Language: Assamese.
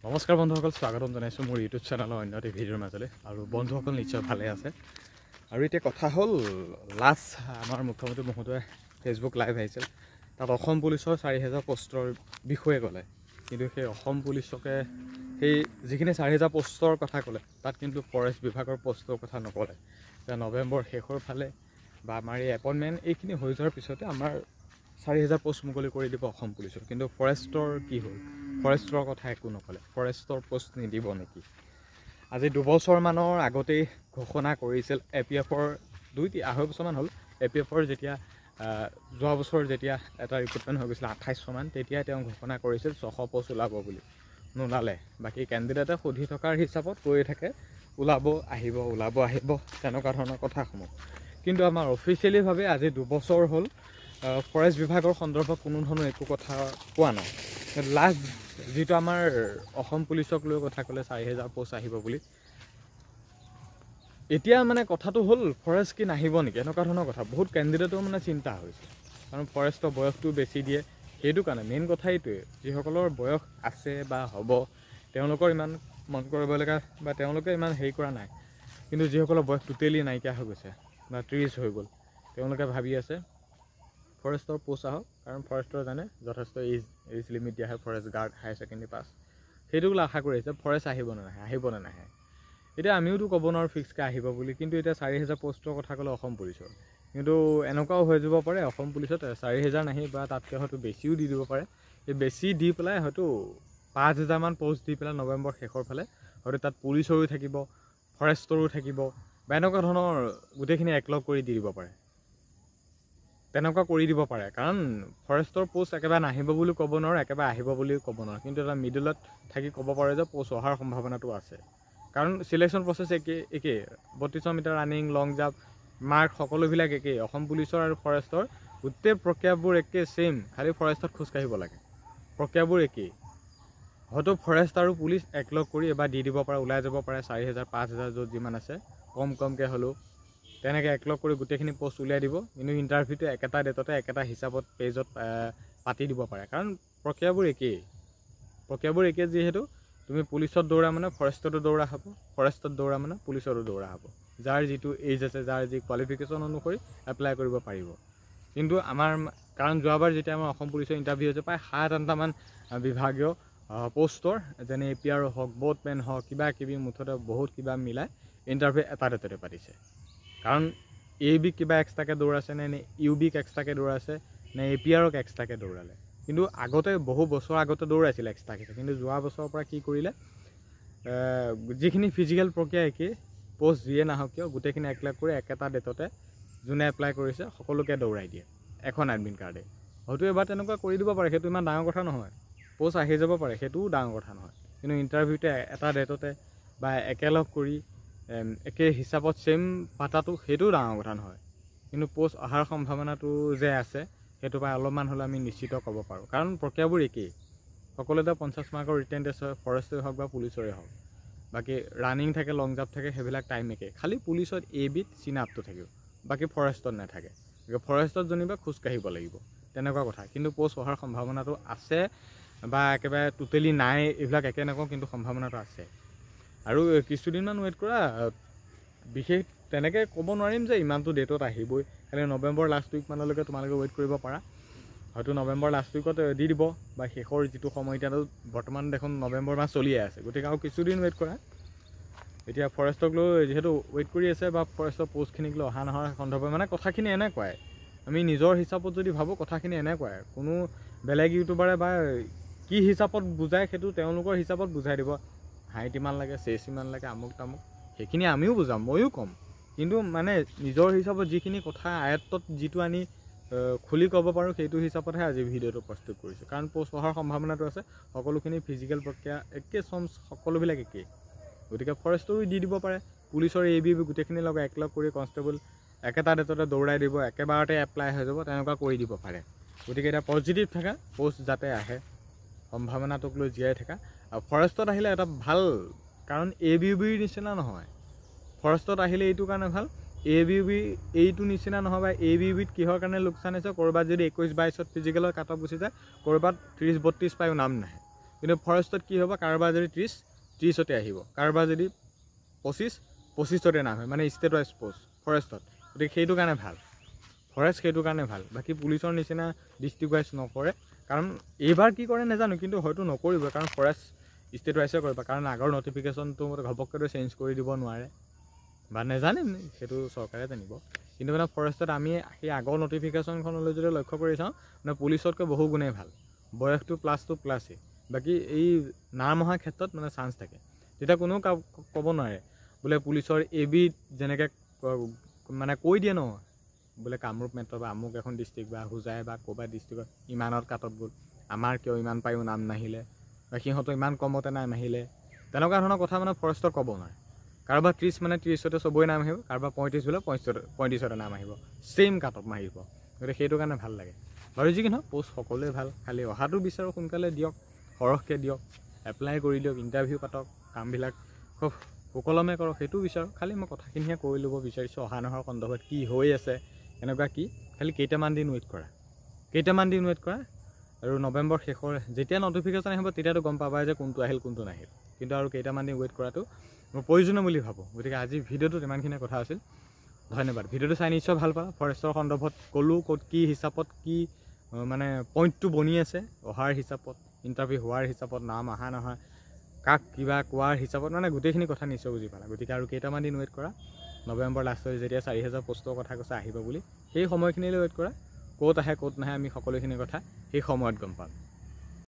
নমস্কাৰ বন্ধুসকল, স্বাগতম জনাইছোঁ মোৰ ইউটিউব চেনেলৰ অন্য এটা ভিডিঅ'ৰ মাজলৈ। আৰু বন্ধুসকল নিশ্চয় ভালে আছে। আৰু এতিয়া কথা হ'ল, লাষ্ট আমাৰ মুখ্যমন্ত্ৰী মহোদয়ে ফেচবুক লাইভ আহিছিল, তাত অসম পুলিচৰ 4000 পষ্টৰ বিষয়ে ক'লে। কিন্তু সেই অসম পুলিচকে সেই যিখিনি 4000 পষ্টৰ কথা ক'লে, তাত কিন্তু ফৰেষ্ট বিভাগৰ পষ্টৰ কথা নক'লে। যে নৱেম্বৰ শেষৰ ফালে বা আমাৰ এই এপইণ্টমেণ্ট এইখিনি হৈ যোৱাৰ পিছতে আমাৰ 4000 পষ্ট মুকলি কৰি দিব অসম পুলিচৰ। কিন্তু ফৰেষ্টৰ কি হ'ল? ফৰেষ্টৰ কথা একো নক'লে। ফৰেষ্টৰ পষ্ট নিদিব নেকি? আজি 2বছৰমানৰ আগতেই ঘোষণা কৰিছিল APFৰ 2-2.5 বছৰমান হ'ল। APFৰ যেতিয়া যোৱা বছৰ যেতিয়া এটা ৰিক্ৰুটমেণ্ট হৈ গৈছিল 2800 মান, তেতিয়াই তেওঁ ঘোষণা কৰিছিল 600 পষ্ট ওলাব বুলি। নোলালে। বাকী কেণ্ডিডেটে সুধি থকাৰ হিচাপত কৈয়ে থাকে ওলাব আহিব তেনেকুৱা ধৰণৰ কথাসমূহ। কিন্তু আমাৰ অফিচিয়েলিভাৱে আজি 2 বছৰ হ'ল ফৰেষ্ট বিভাগৰ সন্দৰ্ভত কোনো ধৰণৰ একো কথা কোৱা নাই। লাষ্ট যিটো আমাৰ অসম পুলিচক লৈ কথা ক'লে 4000 পষ্ট আহিব বুলি, এতিয়া মানে কথাটো হ'ল ফৰেষ্ট কি নাহিব নেকি, এনেকুৱা ধৰণৰ কথা। বহুত কেণ্ডিডেটৰ মানে চিন্তা হৈছে, কাৰণ ফৰেষ্টৰ বয়সটো বেছি দিয়ে। সেইটো কাৰণে মেইন কথা এইটোৱে, যিসকলৰ বয়স আছে বা হ'ব তেওঁলোকৰ ইমান মন কৰিবলগা বা তেওঁলোকে ইমান হেৰি কৰা নাই। কিন্তু যিসকলৰ বয়স টোটেলি নাইকিয়া হৈ গৈছে বা 30 হৈ গ'ল, তেওঁলোকে ভাবি আছে ফৰেষ্টৰ পোষ্ট আহক, কাৰণ ফৰেষ্টৰ জানে যথেষ্ট এজ লিমিট দিয়া হয় forest guard higher secondary pass. সেইটোক আশা কৰি আছে ফৰেষ্ট আহিব নে নাহে। এতিয়া আমিওতো ক'ব নোৱাৰোঁ ফিক্সকৈ আহিব বুলি। কিন্তু এতিয়া 4000 পষ্টৰ কথা ক'লে অসম পুলিচৰ, কিন্তু এনেকুৱাও হৈ যাব পাৰে অসম পুলিচত 4000 নাহি বা তাতকৈ হয়তো বেছিও দি দিব পাৰে। এই বেছি দি পেলাই হয়তো 5000 মান পষ্ট দি পেলাই নৱেম্বৰ শেষৰ ফালে হয়তো তাত পুলিচৰো থাকিব, ফৰেষ্টৰো থাকিব বা এনেকুৱা ধৰণৰ গোটেইখিনি একলগ কৰি দি দিব পাৰে। তেনেকুৱা কৰি দিব পাৰে, কাৰণ ফৰেষ্টৰ পোষ্ট একেবাৰে নাহিব বুলি ক'ব নোৱাৰোঁ, একেবাৰে আহিব বুলিও ক'ব নোৱাৰোঁ। কিন্তু এটা মিডলত থাকি ক'ব পাৰে যে পোষ্ট অহাৰ সম্ভাৱনাটো আছে। কাৰণ চিলেকশ্যন প্ৰচেছ একেই 3200 মিটাৰ ৰানিং, লং জাম্প, মাৰ্ক সকলোবিলাক একেই। অসম পুলিচৰ আৰু ফৰেষ্টৰ গোটেই প্ৰক্ৰিয়াবোৰ একেই, ছেইম। খালি ফৰেষ্টত খোজকাঢ়িব লাগে, প্ৰক্ৰিয়াবোৰ একেই। হয়তো ফৰেষ্ট আৰু পুলিচ একলগ কৰি এবাৰ দি দিব পাৰে, ওলাই যাব পাৰে 4000 5000 য'ত যিমান আছে কমকৈ হ'লেও তেনেকৈ একলগ কৰি গোটেইখিনি পোষ্ট উলিয়াই দিব। কিন্তু ইণ্টাৰভিউটো একেটা ডেটতে একেটা হিচাপত পেজত পাতি দিব পাৰে, কাৰণ প্ৰক্ৰিয়াবোৰ একেই। যিহেতু তুমি পুলিচত দৌৰা মানে ফৰেষ্টতো দৌৰা হ'ব, ফৰেষ্টত দৌৰা মানে পুলিচতো দৌৰা হ'ব। যাৰ যিটো এজ আছে, যাৰ যি কোৱালিফিকেশ্যন অনুসৰি এপ্লাই কৰিব পাৰিব। কিন্তু আমাৰ কাৰণ যোৱাবাৰ যেতিয়া আমাৰ অসম পুলিচৰ ইণ্টাৰভিউ হৈছে প্ৰায় 7-8টামান বিভাগীয় পষ্টৰ, যেনে APR হওক, বোটমেন হওক, কিবা কিবি মুঠতে বহুত কিবা মিলাই ইণ্টাৰভিউ এটা ডেটতে পাতিছে। কাৰণ ABক কিবা এক্সট্ৰাকৈ দৌৰাইছে নে UBক এক্সট্ৰাকৈ দৌৰাইছে নে APRক এক্সট্ৰাকৈ দৌৰালে। কিন্তু আগতে বহু বছৰ আগতে দৌৰাইছিল এক্সট্ৰাকৈ। কিন্তু যোৱা বছৰৰ পৰা কি কৰিলে, যিখিনি ফিজিকেল প্ৰক্ৰিয়া একেই, পোষ্ট যিয়ে নাহক কিয় গোটেইখিনি একলগ কৰি একেটা ডেটতে যোনে এপ্লাই কৰিছে সকলোকে দৌৰাই দিয়ে এখন এডমিট কাৰ্ডে। হয়তো এবাৰ তেনেকুৱা কৰি দিব পাৰে, সেইটো ইমান ডাঙৰ কথা নহয়। পোষ্ট আহি যাব পাৰে, সেইটোও ডাঙৰ কথা নহয়। কিন্তু ইণ্টাৰভিউতে এটা ডেটতে বা একেলগ কৰি একে হিচাপত ছেইম পাতাটো সেইটোও ডাঙৰ কথা নহয়। কিন্তু পোষ্ট অহাৰ সম্ভাৱনাটো যে আছে, সেইটো পৰা অলপমান হ'লে আমি নিশ্চিত ক'ব পাৰোঁ। কাৰণ প্ৰক্ৰিয়াবোৰ একেই, সকলোতে 50 মাৰ্কৰ ৰিটেন টেষ্ট হয়, ফৰেষ্টৰে হওক বা পুলিচৰে হওক। বাকী ৰানিং থাকে, লং জাম্প থাকে, সেইবিলাক টাইম একেই। খালি পুলিচত ABত চিন আপটো থাকিব, বাকী ফৰেষ্টত নাথাকে। ফৰেষ্টত যেনিবা খোজকাঢ়িব লাগিব, তেনেকুৱা কথা। কিন্তু পোষ্ট অহাৰ সম্ভাৱনাটো আছে বা একেবাৰে টোটেলি নাই এইবিলাক একে নকওঁ, কিন্তু সম্ভাৱনাটো আছে। আৰু কিছুদিনমান ৱেইট কৰা, বিশেষ তেনেকৈ ক'ব নোৱাৰিম যে ইমানটো ডেটত আহিবই। খালি নৱেম্বৰ লাষ্ট উইকমানলৈকে তোমালোকে ৱেইট কৰিব পাৰা। হয়তো নৱেম্বৰ লাষ্ট উইকত দি দিব বা শেষৰ যিটো সময়, এতিয়াতো বৰ্তমান দেখোন নৱেম্বৰ মাহ চলিয়ে আছে, গতিকে আৰু কিছুদিন ৱেইট কৰা। এতিয়া ফৰেষ্টক লৈ যিহেতু ৱেইট কৰি আছে বা ফৰেষ্টৰ পষ্টখিনিক লৈ অহা নোহোৱাৰ সন্দৰ্ভত মানে কথাখিনি এনেকুৱাই। আমি নিজৰ হিচাপত যদি ভাবোঁ কথাখিনি এনেকুৱাই। কোনো বেলেগ ইউটিউবাৰে বা কি হিচাপত বুজায় সেইটো তেওঁলোকৰ হিচাপত বুজাই দিব। হাইট ইমান লাগে, চেচ ইমান লাগে, আমুক তামুক, সেইখিনি আমিও বুজাম, ময়ো ক'ম। কিন্তু মানে নিজৰ হিচাপত যিখিনি কথা আয়ত্তত যিটো আনি খুলি ক'ব পাৰোঁ, সেইটো হিচাপতহে আজি ভিডিঅ'টো প্ৰস্তুত কৰিছোঁ। কাৰণ পোষ্ট অহাৰ সম্ভাৱনাটো আছে, সকলোখিনি ফিজিকেল প্ৰক্ৰিয়া একে, সকলোবিলাক একেই। গতিকে ফৰেষ্টৰো দি দিব পাৰে, পুলিচৰ AB গোটেইখিনিৰ লগত একলগ কৰি কনষ্টেবল একেটা ডেটতে দৌৰাই দিব, একেবাৰতে এপ্লাই হৈ যাব, তেনেকুৱা কৰি দিব পাৰে। গতিকে এতিয়া পজিটিভ থাকা, পোষ্ট যাতে আহে, সম্ভাৱনাটোক লৈ জীয়াই থাকা। আৰু ফৰেষ্টত আহিলে এটা ভাল, কাৰণ ABUBৰ নিচিনা নহয়। ফৰেষ্টত আহিলে এইটো কাৰণে ভাল, ABUB এইটো নিচিনা নহয় বা ABUBত কিহৰ কাৰণে লোকচান হৈছে, ক'ৰবাত যদি 21-22ত ফিজিকেলৰ কাট অফ গুচি যায়, ক'ৰবাত 30-32 পায়ো নাম নাহে। কিন্তু ফৰেষ্টত কি হ'ব, কাৰোবাৰ যদি 30তে আহিব, কাৰোবাৰ যদি 25তে নাম হয়, মানে ষ্টেট ৱাইজ পষ্ট ফৰেষ্টত। গতিকে সেইটো কাৰণে ভাল, ফৰেষ্ট সেইটো কাৰণে ভাল। বাকী পুলিচৰ নিচিনা ডিষ্ট্ৰিক্ট ৱাইজ নকৰে, কাৰণ এইবাৰ কি কৰে নাজানো, কিন্তু হয়তো নকৰিব, কাৰণ ফৰেষ্ট ষ্টেট ৱাইজে কৰিব, কাৰণ আগৰ নটিফিকেশ্যনটো ঘপককৈ চেঞ্জ কৰি দিব নোৱাৰে, বা নাজানিম সেইটো চৰকাৰে জানিব। কিন্তু মানে ফৰেষ্টত আমি সেই আগৰ নটিফিকেশ্যনখনলৈ যদি লক্ষ্য কৰি চাওঁ, মানে পুলিচতকৈ বহু গুণেই ভাল, বয়সটো প্লাছেই। বাকী এই নাম অহাৰ ক্ষেত্ৰত মানে চান্স থাকে, তেতিয়া কোনেও ক'ব নোৱাৰে বোলে পুলিচৰ AB যেনেকৈ মানে কৈ দিয়ে ন, বোলে কামৰূপ মেট্ৰ' বা আমুক এখন ডিষ্ট্ৰিক্ট বা হোজাই বা ক'ৰবাত ডিষ্ট্ৰিক্টত ইমানত কাটত গ'ল, আমাৰ কিয় ইমান পায়ো নাম নাহিলে, বা সিহঁতৰ ইমান কমতে নাম আহিলে, তেনেকুৱা ধৰণৰ কথা মানে ফৰেষ্টত ক'ব নোৱাৰে। কাৰোবাৰ 30 মানে 30তে চবৰে নাম আহিব, কাৰোবাৰ 35 বোলে 35তে নাম আহিব, ছেইম কাটত মাৰিব। গতিকে সেইটো কাৰণে ভাল লাগে। বাৰু যি কি নহওক, পষ্ট সকলোৱে ভাল, খালি অহাটো বিচাৰোঁ সোনকালে দিয়ক, সৰহকৈ দিয়ক, এপ্লাই কৰি দিয়ক, ইণ্টাৰভিউ পাতক, কামবিলাক খুব সুকলমে কৰক, সেইটো বিচাৰোঁ। খালি মই কথাখিনিহে কৈ ল'ব বিচাৰিছোঁ, অহা নহৰ সন্দৰ্ভত কি হৈ আছে, এনেকুৱা কি, খালি কেইটামান দিন ৱেইট কৰা, আৰু নৱেম্বৰ শেষৰ যেতিয়া নটিফিকেশ্যন আহিব তেতিয়াতো গম পাবা যে কোনটো আহিল কোনটো নাহিল, কিন্তু আৰু কেইটামান দিন ৱেইট কৰাটো মই প্ৰয়োজনীয় বুলি ভাবোঁ। গতিকে আজি ভিডিঅ'টোত ইমানখিনি কথা আছিল, ধন্যবাদ। ভিডিঅ'টো চাই নিশ্চয় ভাল পালা। ফৰেষ্টৰ সন্দৰ্ভত ক'লোঁ, ক'ত কি হিচাপত কি মানে পইণ্টটো বনি আছে, অহাৰ হিচাপত, ইণ্টাৰভিউ হোৱাৰ হিচাপত, নাম অহা নহয়, কাক কিবা কোৱাৰ হিচাপত, মানে গোটেইখিনি কথা নিশ্চয় বুজি পালা। গতিকে আৰু কেইটামান দিন ৱেইট কৰা, নৱেম্বৰ লাষ্টত যেতিয়া 4000 পষ্টৰ কথা কৈছে আহিব বুলি, সেই সময়খিনিলৈ ৱেইট কৰা। ক'ত আহে ক'ত নাহে আমি সকলোখিনি কথা সেই সময়ত গম পাম।